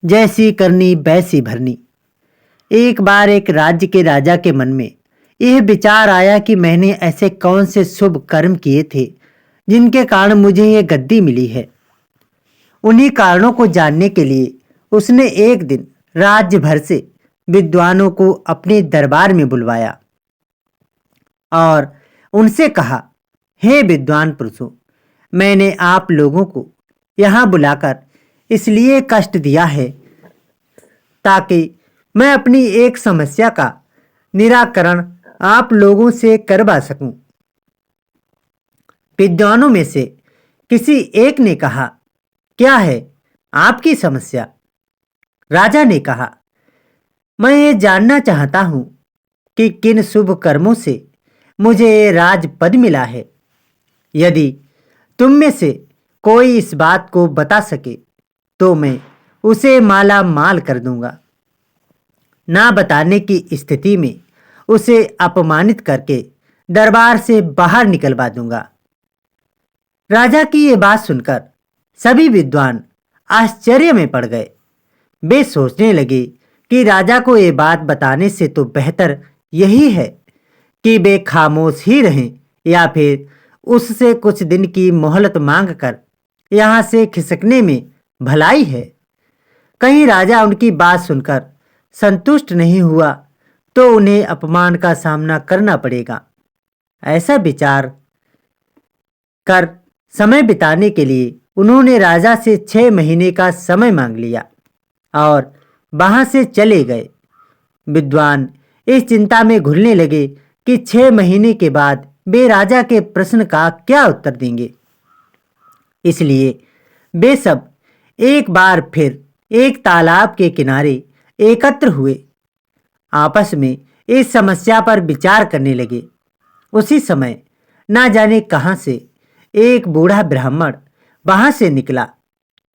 जैसी करनी वैसी भरनी। एक बार एक राज्य के राजा के मन में यह विचार आया कि मैंने ऐसे कौन से शुभ कर्म किए थे जिनके कारण मुझे यह गद्दी मिली है। उन्हीं कारणों को जानने के लिए उसने एक दिन राज्य भर से विद्वानों को अपने दरबार में बुलवाया और उनसे कहा, हे विद्वान पुरुषों, मैंने आप लोगों को यहाँ बुलाकर इसलिए कष्ट दिया है ताकि मैं अपनी एक समस्या का निराकरण आप लोगों से करवा सकूं। विद्वानों में से किसी एक ने कहा, क्या है आपकी समस्या? राजा ने कहा, मैं ये जानना चाहता हूं कि किन शुभ कर्मों से मुझे ये राजपद मिला है। यदि तुम में से कोई इस बात को बता सके तो मैं उसे माला माल कर दूंगा। ना बताने की स्थिति में उसे अपमानित करके दरबार से बाहर निकलवा दूंगा। राजा की ये बात सुनकर सभी विद्वान आश्चर्य में पड़ गए। वे सोचने लगे कि राजा को ये बात बताने से तो बेहतर यही है कि वे खामोश ही रहें या फिर उससे कुछ दिन की मोहलत मांगकर यहाँ से खिसकने में भलाई है। कहीं राजा उनकी बात सुनकर संतुष्ट नहीं हुआ तो उन्हें अपमान का सामना करना पड़ेगा। ऐसा विचार कर समय बिताने के लिए उन्होंने राजा से 6 महीने का समय मांग लिया और वहां से चले गए। विद्वान इस चिंता में घुलने लगे कि 6 महीने के बाद वे राजा के प्रश्न का क्या उत्तर देंगे। इसलिए वे सब एक बार फिर एक तालाब के किनारे एकत्र हुए, आपस में इस समस्या पर विचार करने लगे। उसी समय ना जाने कहां से एक बूढ़ा ब्राह्मण वहां से निकला।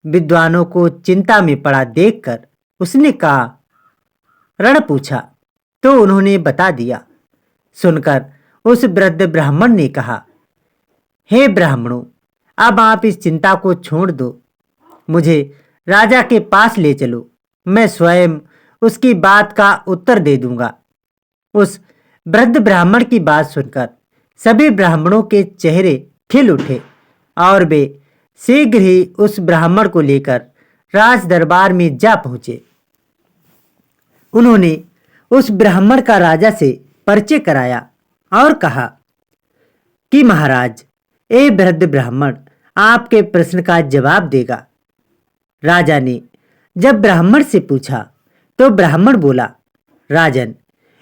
विद्वानों को चिंता में पड़ा देखकर उसने कहा, रण पूछा तो उन्होंने बता दिया। सुनकर उस वृद्ध ब्राह्मण ने कहा, हे ब्राह्मणों, अब आप इस चिंता को छोड़ दो, मुझे राजा के पास ले चलो, मैं स्वयं उसकी बात का उत्तर दे दूंगा। उस वृद्ध ब्राह्मण की बात सुनकर सभी ब्राह्मणों के चेहरे खिल उठे और वे शीघ्र ही उस ब्राह्मण को लेकर राज दरबार में जा पहुंचे। उन्होंने उस ब्राह्मण का राजा से परिचय कराया और कहा कि महाराज, ये वृद्ध ब्राह्मण आपके प्रश्न का जवाब देगा। राजा ने जब ब्राह्मण से पूछा तो ब्राह्मण बोला, राजन,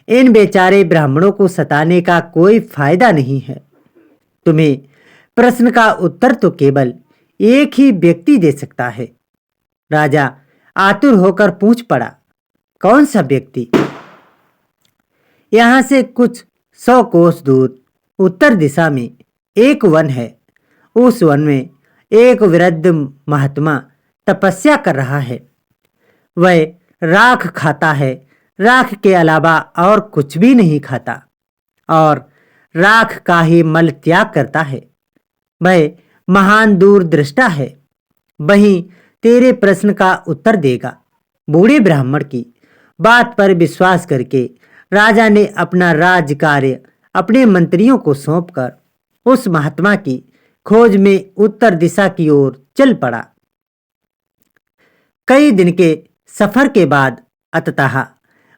इन बेचारे ब्राह्मणों को सताने का कोई फायदा नहीं है। तुम्हें प्रश्न का उत्तर तो केवल एक ही व्यक्ति दे सकता है। राजा आतुर होकर पूछ पड़ा, कौन सा व्यक्ति? यहां से कुछ 100 कोस दूर उत्तर दिशा में एक वन है। उस वन में एक वृद्ध महात्मा तपस्या कर रहा है। वह राख खाता है, राख के अलावा और कुछ भी नहीं खाता और राख का ही मल त्याग करता है। वह महान दूरदृष्टा है, वही तेरे प्रश्न का उत्तर देगा। बूढ़े ब्राह्मण की बात पर विश्वास करके राजा ने अपना राज कार्य अपने मंत्रियों को सौंपकर उस महात्मा की खोज में उत्तर दिशा की ओर चल पड़ा। कई दिन के सफर के बाद अंततः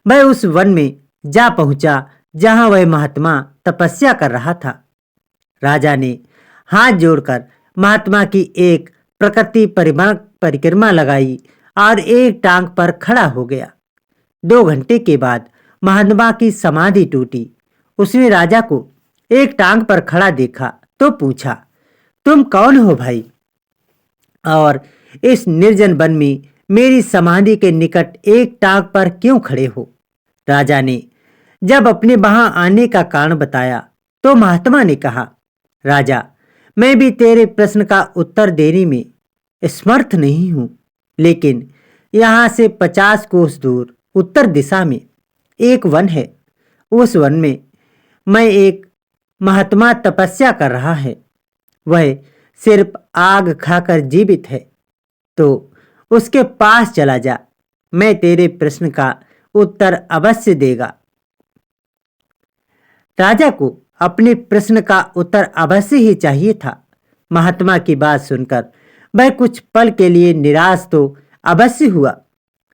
वह उस वन में जा पहुंचा जहां वह महात्मा तपस्या कर रहा था। राजा ने हाथ जोड़कर महात्मा की एक प्रकृति परिक्रमा लगाई और एक टांग पर खड़ा हो गया। 2 घंटे के बाद महात्मा की समाधि टूटी। उसने राजा को एक टांग पर खड़ा देखा तो पूछा, तुम कौन हो भाई, और इस निर्जन वन में मेरी समाधि के निकट एक टांग पर क्यों खड़े हो? राजा ने जब अपने वहां आने का कारण बताया तो महात्मा ने कहा, राजा, मैं भी तेरे प्रश्न का उत्तर देने में समर्थ नहीं हूं, लेकिन यहां से 50 कोस दूर उत्तर दिशा में एक वन है। उस वन में मैं एक महात्मा तपस्या कर रहा है। वह सिर्फ आग खाकर जीवित है, तो उसके पास चला जा। मैं तेरे प्रश्न का उत्तर अवश्य देगा। राजा को अपने प्रश्न का उत्तर अवश्य ही चाहिए था। महात्मा की बात सुनकर वह कुछ पल के लिए निराश तो अवश्य हुआ,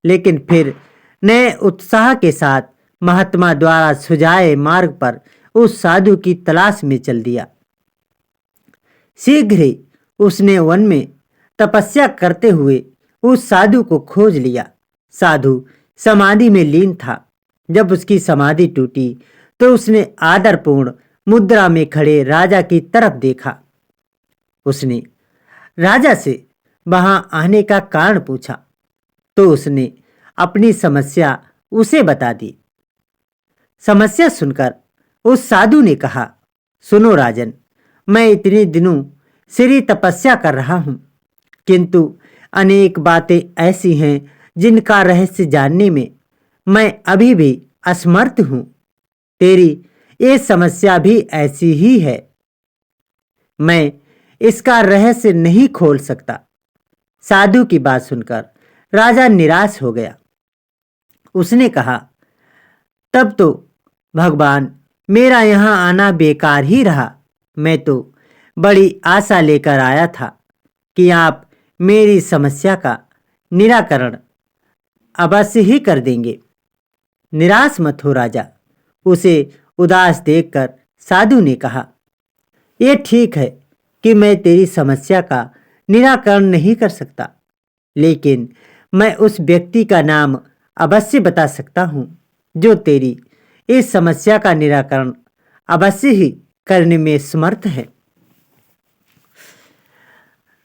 लेकिन फिर नए उत्साह के साथ महात्मा द्वारा सुझाए मार्ग पर उस साधु की तलाश में चल दिया। शीघ्र ही उसने वन में तपस्या करते हुए उस साधु को खोज लिया। साधु समाधि में लीन था। जब उसकी समाधि टूटी तो उसने आदरपूर्ण मुद्रा में खड़े राजा की तरफ देखा। उसने राजा से वहां आने का कारण पूछा तो उसने अपनी समस्या उसे बता दी। समस्या सुनकर उस साधु ने कहा, सुनो राजन, मैं इतने दिनों श्री तपस्या कर रहा हूं, किंतु अनेक बातें ऐसी हैं जिनका रहस्य जानने में मैं अभी भी असमर्थ हूं। तेरी ये समस्या भी ऐसी ही है। मैं इसका रहस्य नहीं खोल सकता। साधु की बात सुनकर राजा निराश हो गया। उसने कहा, तब तो भगवान मेरा यहां आना बेकार ही रहा। मैं तो बड़ी आशा लेकर आया था कि आप मेरी समस्या का निराकरण अवश्य ही कर देंगे। निराश मत हो राजा। उसे उदास देखकर साधु ने कहा, यह ठीक है कि मैं तेरी समस्या का निराकरण नहीं कर सकता, लेकिन मैं उस व्यक्ति का नाम अवश्य बता सकता हूं जो तेरी इस समस्या का निराकरण अवश्य ही करने में समर्थ है।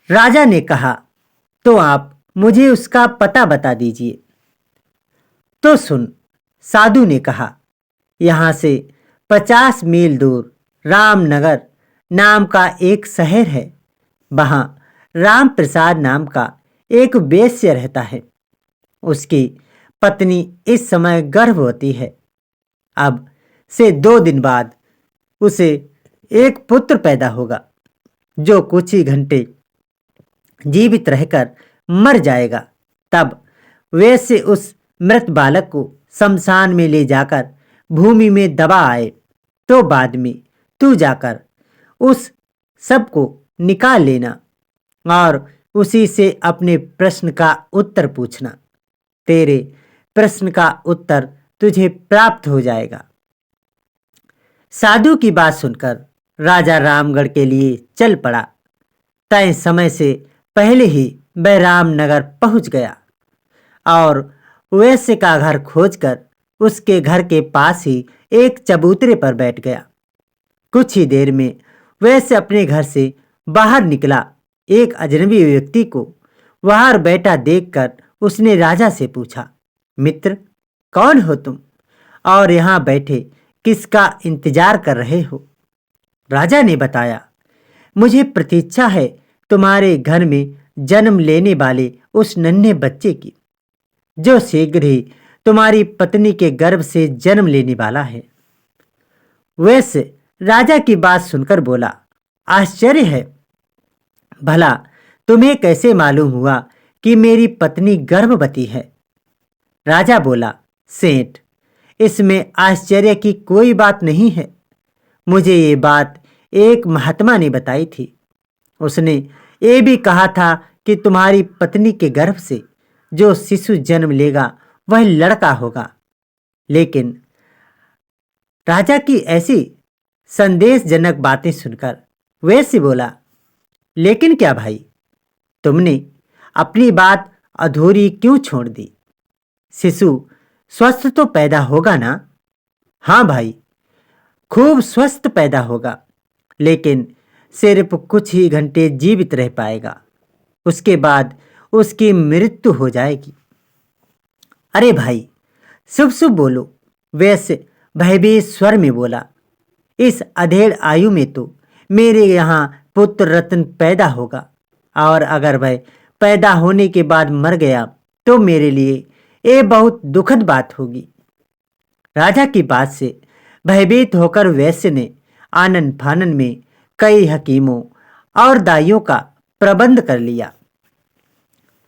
राजा ने कहा, तो आप मुझे उसका पता बता दीजिए। तो सुन, साधु ने कहा, यहां से 50 मील दूर रामनगर नाम का एक शहर है। वहां राम प्रसाद नाम का एक वेश्य रहता है। उसकी पत्नी इस समय गर्भवती है। अब से 2 दिन बाद उसे एक पुत्र पैदा होगा, जो कुछ ही घंटे जीवित रहकर मर जाएगा। तब वैसे उस मृत बालक को शमशान में ले जाकर भूमि में दबा आए, तो बाद में तू जाकर उस सब को निकाल लेना और उसी से अपने प्रश्न का उत्तर पूछना। तेरे प्रश्न का उत्तर तुझे प्राप्त हो जाएगा। साधु की बात सुनकर राजा रामगढ़ के लिए चल पड़ा। तय समय से पहले ही वह रामनगर पहुंच गया और वैश्य का घर खोजकर उसके घर के पास ही एक चबूतरे पर बैठ गया। कुछ ही देर में वैश्य अपने घर से बाहर निकला। एक अजनबी व्यक्ति को बाहर बैठा देखकर उसने राजा से पूछा, मित्र, कौन हो तुम और यहाँ बैठे किसका इंतजार कर रहे हो? राजा ने बताया, मुझे प्रतीक्षा है तुम्हारे घर में जन्म लेने वाले उस नन्हे बच्चे की, जो शीघ्र ही तुम्हारी पत्नी के गर्भ से जन्म लेने वाला है। वैसे राजा की बात सुनकर बोला, आश्चर्य है, भला तुम्हें कैसे मालूम हुआ कि मेरी पत्नी गर्भवती है? राजा बोला, सेठ, इसमें आश्चर्य की कोई बात नहीं है। मुझे ये बात एक महात्मा ने बताई थी। उसने ये भी कहा था कि तुम्हारी पत्नी के गर्भ से जो शिशु जन्म लेगा वह लड़का होगा। लेकिन राजा की ऐसी संदेशजनक बातें सुनकर वैसे बोला, लेकिन क्या भाई, तुमने अपनी बात अधूरी क्यों छोड़ दी? शिशु स्वस्थ तो पैदा होगा ना? हाँ भाई, खूब स्वस्थ पैदा होगा, लेकिन सिर्फ कुछ ही घंटे जीवित रह पाएगा। उसके बाद उसकी मृत्यु हो जाएगी। अरे भाई, शुभ शुभ बोलो, वैसे भयभीत स्वर में बोला। इस अधेड़ आयु में तो मेरे यहाँ पुत्र रत्न पैदा होगा, और अगर वह पैदा होने के बाद मर गया तो मेरे लिए ये बहुत दुखद बात होगी। राजा की बात से भयभीत होकर वैश्य ने आनन फानन में कई हकीमों और दाइयों का प्रबंध कर लिया,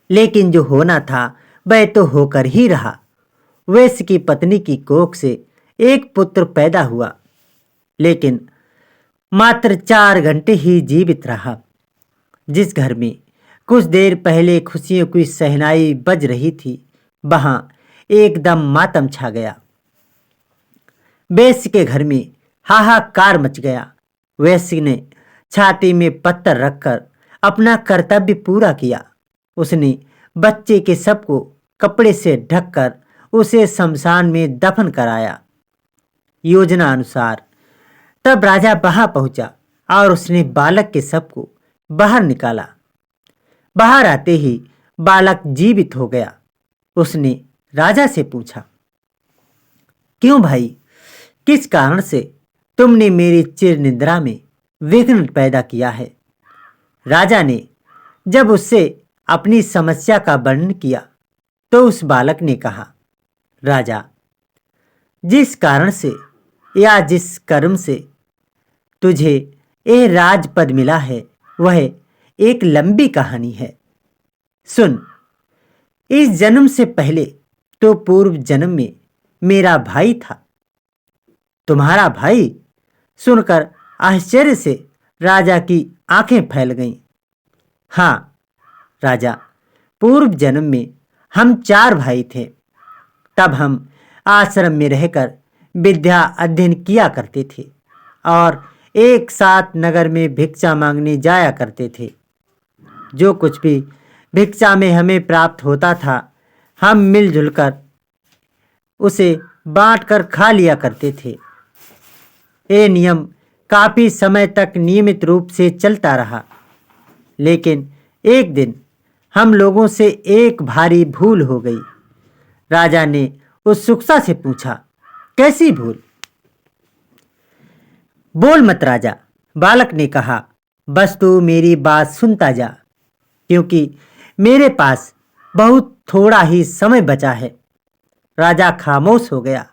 लेकिन जो होना था वह तो होकर ही रहा। वैश्य की पत्नी की कोख से एक पुत्र पैदा हुआ, लेकिन मात्र 4 घंटे ही जीवित रहा। जिस घर में कुछ देर पहले खुशियों की शहनाई बज रही थी, वहां एकदम मातम छा गया। वैश्य के घर में हाहाकार मच गया। वैश्य ने छाती में पत्थर रखकर अपना कर्तव्य पूरा किया। उसने बच्चे के शव को कपड़े से ढककर उसे शमशान में दफन कराया। योजना अनुसार तब राजा वहां पहुंचा और उसने बालक के शव को बाहर निकाला। बाहर आते ही बालक जीवित हो गया। उसने राजा से पूछा, क्यों भाई, किस कारण से तुमने मेरी चिर निद्रा में विघ्न पैदा किया है? राजा ने जब उससे अपनी समस्या का वर्णन किया तो उस बालक ने कहा, राजा, जिस कारण से या जिस कर्म से तुझे यह राजपद मिला है वह एक लंबी कहानी है। सुन, इस जन्म से पहले तो पूर्व जन्म में मेरा भाई था। तुम्हारा भाई? सुनकर आश्चर्य से राजा की आंखें फैल गईं। हाँ राजा, पूर्व जन्म में हम 4 भाई थे। तब हम आश्रम में रहकर विद्या अध्ययन किया करते थे और एक साथ नगर में भिक्षा मांगने जाया करते थे। जो कुछ भी भिक्षा में हमें प्राप्त होता था, हम मिलजुल कर उसे बांटकर खा लिया करते थे। ये नियम काफी समय तक नियमित रूप से चलता रहा, लेकिन एक दिन हम लोगों से एक भारी भूल हो गई। राजा ने उत्सुकता से पूछा, कैसी भूल? बोल मत राजा, बालक ने कहा, बस तू मेरी बात सुनता जा, क्योंकि मेरे पास बहुत थोड़ा ही समय बचा है। राजा खामोश हो गया।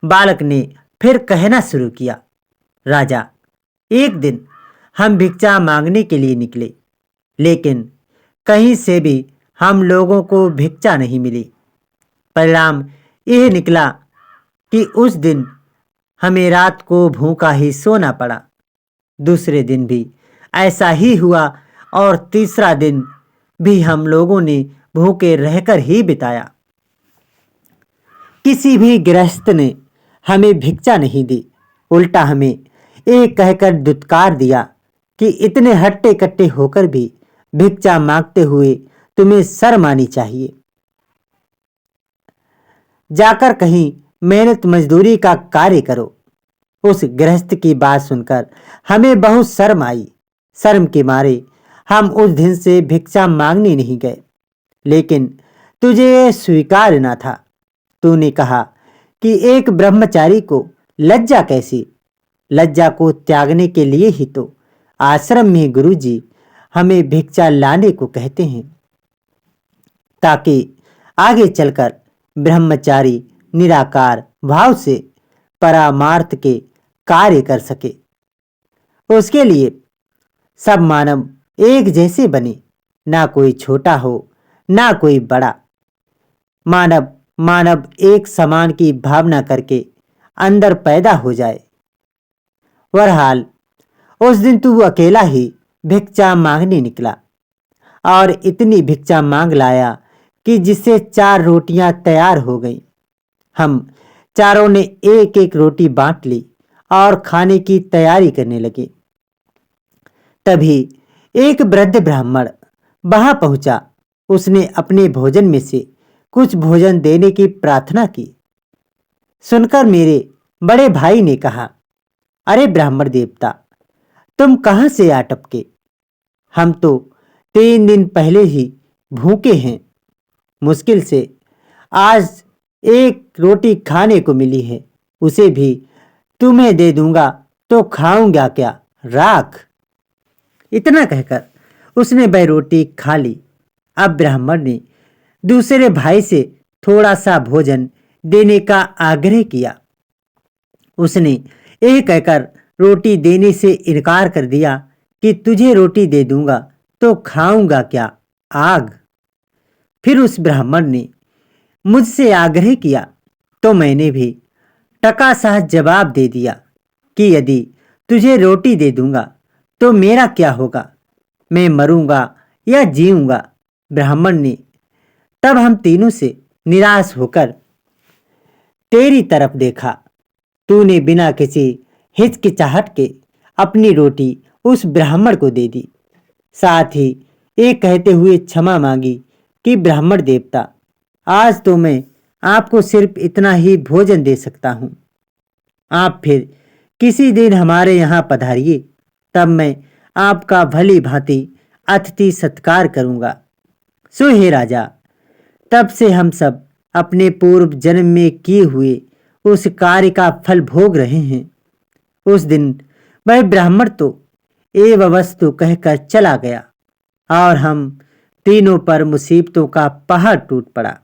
बालक ने फिर कहना शुरू किया, राजा, एक दिन हम भिक्षा मांगने के लिए निकले, लेकिन कहीं से भी हम लोगों को भिक्षा नहीं मिली। परिणाम यह निकला कि उस दिन हमें रात को भूखा ही सोना पड़ा। दूसरे दिन भी ऐसा ही हुआ और तीसरा दिन भी हम लोगों ने भूखे रहकर ही बिताया। किसी भी गृहस्थ ने हमें भिक्षा नहीं दी, उल्टा हमें ये कहकर दुत्कार दिया कि इतने हट्टे कट्टे होकर भी भिक्षा मांगते हुए तुम्हें शर्म आनी चाहिए। जाकर कहीं मेहनत मजदूरी का कार्य करो। उस गृहस्थ की बात सुनकर हमें बहुत शर्म आई। शर्म के मारे हम उस दिन से भिक्षा मांगने नहीं गए। लेकिन तुझे यह स्वीकार न था। तूने कहा कि एक ब्रह्मचारी को लज्जा कैसी? लज्जा को त्यागने के लिए ही तो आश्रम में गुरुजी हमें भिक्षा लाने को कहते हैं, ताकि आगे चलकर ब्रह्मचारी निराकार भाव से परामार्थ के कार्य कर सके। उसके लिए सब मानव एक जैसे बने, ना कोई छोटा हो ना कोई बड़ा। मानव मानव एक समान की भावना करके अंदर पैदा हो जाए। बहरहाल उस दिन तू अकेला ही भिक्षा मांगने निकला और इतनी भिक्षा मांग लाया कि जिससे 4 रोटियां तैयार हो गईं। हम चारों ने एक एक रोटी बांट ली और खाने की तैयारी करने लगे। तभी एक वृद्ध ब्राह्मण वहां पहुंचा। उसने अपने भोजन में से कुछ भोजन देने की प्रार्थना की। सुनकर मेरे बड़े भाई ने कहा, अरे ब्राह्मण देवता, तुम कहां से आ टपके? हम तो 3 दिन पहले ही भूखे हैं। मुश्किल से आज एक रोटी खाने को मिली है, उसे भी तुम्हें दे दूंगा तो खाऊंगा क्या? राख। इतना कहकर उसने वह रोटी खा ली। अब ब्राह्मण ने दूसरे भाई से थोड़ा सा भोजन देने का आग्रह किया। उसने यह कहकर रोटी देने से इनकार कर दिया कि तुझे रोटी दे दूंगा तो खाऊंगा क्या? आग। फिर उस ब्राह्मण ने मुझसे आग्रह किया तो मैंने भी टकासाह जवाब दे दिया कि यदि तुझे रोटी दे दूंगा तो मेरा क्या होगा, मैं मरूंगा या जीऊंगा। ब्राह्मण ने तब हम तीनों से निराश होकर तेरी तरफ देखा। तूने बिना किसी हिचकिचाहट के अपनी रोटी उस ब्राह्मण को दे दी, साथ ही ये कहते हुए क्षमा मांगी कि ब्राह्मण देवता, आज तो मैं आपको सिर्फ इतना ही भोजन दे सकता हूँ। आप फिर किसी दिन हमारे यहाँ पधारिए, तब मैं आपका भली भांति अतिथि सत्कार करूँगा। सो हे राजा, तब से हम सब अपने पूर्व जन्म में किए हुए उस कार्य का फल भोग रहे हैं। उस दिन वह ब्राह्मण तो एव वस्तु कहकर चला गया और हम तीनों पर मुसीबतों का पहाड़ टूट पड़ा।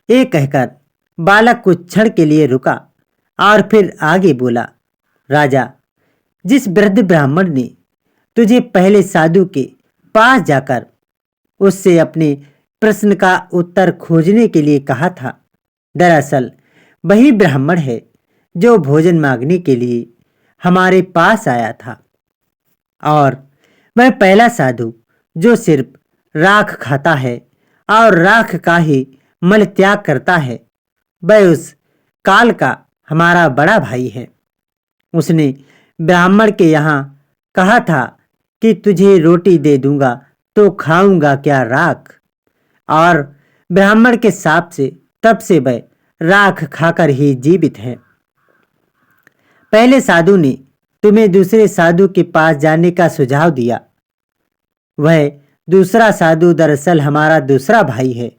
ये कहकर बालक कुछ क्षण के लिए रुका और फिर आगे बोला, राजा, जिस वृद्ध ब्राह्मण ने तुझे पहले साधु के पास जाकर उससे अपने प्रश्न का उत्तर खोजने के लिए कहा था, दरअसल वही ब्राह्मण है जो भोजन मांगने के लिए हमारे पास आया था। और वह पहला साधु जो सिर्फ राख खाता है और राख का ही मल त्याग करता है, वह उस काल का हमारा बड़ा भाई है। उसने ब्राह्मण के यहाँ कहा था कि तुझे रोटी दे दूंगा तो खाऊंगा क्या राख, और ब्राह्मण के शाप से तब से वह राख खाकर ही जीवित है। पहले साधु ने तुम्हें दूसरे साधु के पास जाने का सुझाव दिया। वह दूसरा साधु दरअसल हमारा दूसरा भाई है,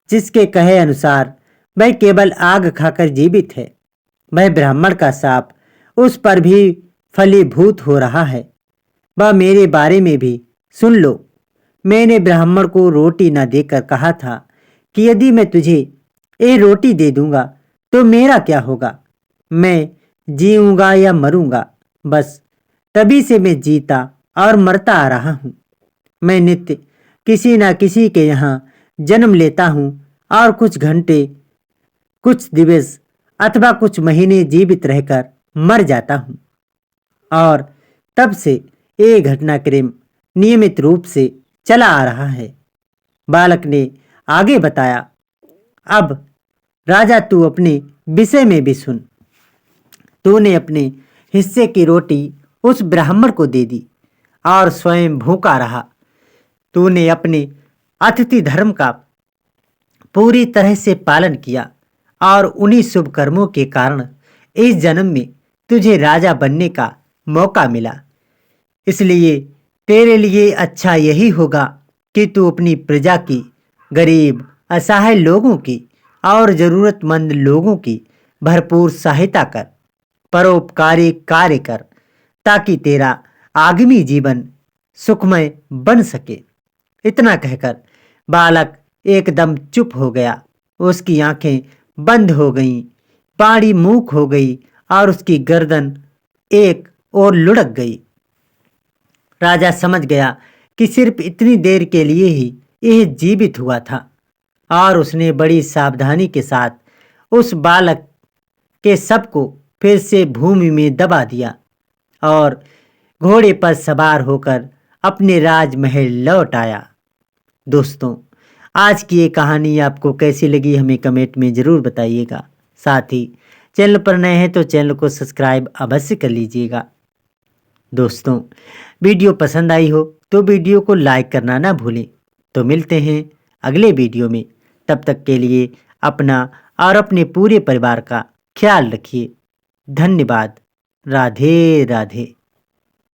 जिसके कहे अनुसार वह केवल आग खाकर जीवित है। वह ब्राह्मण का शाप उस पर भी फलीभूत हो रहा है। वह मेरे बारे में भी सुन लो। मैंने ब्राह्मण को रोटी न देकर कहा था कि यदि मैं तुझे ये रोटी दे दूंगा तो मेरा क्या होगा, मैं जीऊंगा या मरूंगा। बस तभी से मैं जीता और मरता आ रहा हूँ। मैं नित्य किसी न किसी के यहाँ जन्म लेता हूँ और कुछ घंटे, कुछ दिवस अथवा कुछ महीने जीवित रहकर मर जाता हूँ। और तब से ये घटनाक्रम नियमित रूप से चला आ रहा है। बालक ने आगे बताया, अब राजा तू अपने विषय में भी सुन। तूने अपने हिस्से की रोटी उस ब्राह्मण को दे दी और स्वयं भूखा रहा। तूने अपने अतिथि धर्म का पूरी तरह से पालन किया और उन्हीं शुभ कर्मों के कारण इस जन्म में तुझे राजा बनने का मौका मिला। इसलिए तेरे लिए अच्छा यही होगा कि तू अपनी प्रजा की, गरीब असहाय लोगों की और जरूरतमंद लोगों की भरपूर सहायता कर, परोपकारी कार्य कर, ताकि तेरा आगामी जीवन सुखमय बन सके। इतना कहकर बालक एकदम चुप हो गया। उसकी आंखें बंद हो गईं, पाड़ी मूक हो गई और उसकी गर्दन एक ओर लुढ़क गई। राजा समझ गया कि सिर्फ इतनी देर के लिए ही यह जीवित हुआ था और उसने बड़ी सावधानी के साथ उस बालक के शव को फिर से भूमि में दबा दिया और घोड़े पर सवार होकर अपने राजमहल लौट आया। दोस्तों, आज की ये कहानी आपको कैसी लगी हमें कमेंट में ज़रूर बताइएगा। साथ ही चैनल पर नए हैं तो चैनल को सब्सक्राइब अवश्य कर लीजिएगा। दोस्तों, वीडियो पसंद आई हो तो वीडियो को लाइक करना ना भूलें। तो मिलते हैं अगले वीडियो में। तब तक के लिए अपना और अपने पूरे परिवार का ख्याल रखिए। धन्यवाद। राधे राधे।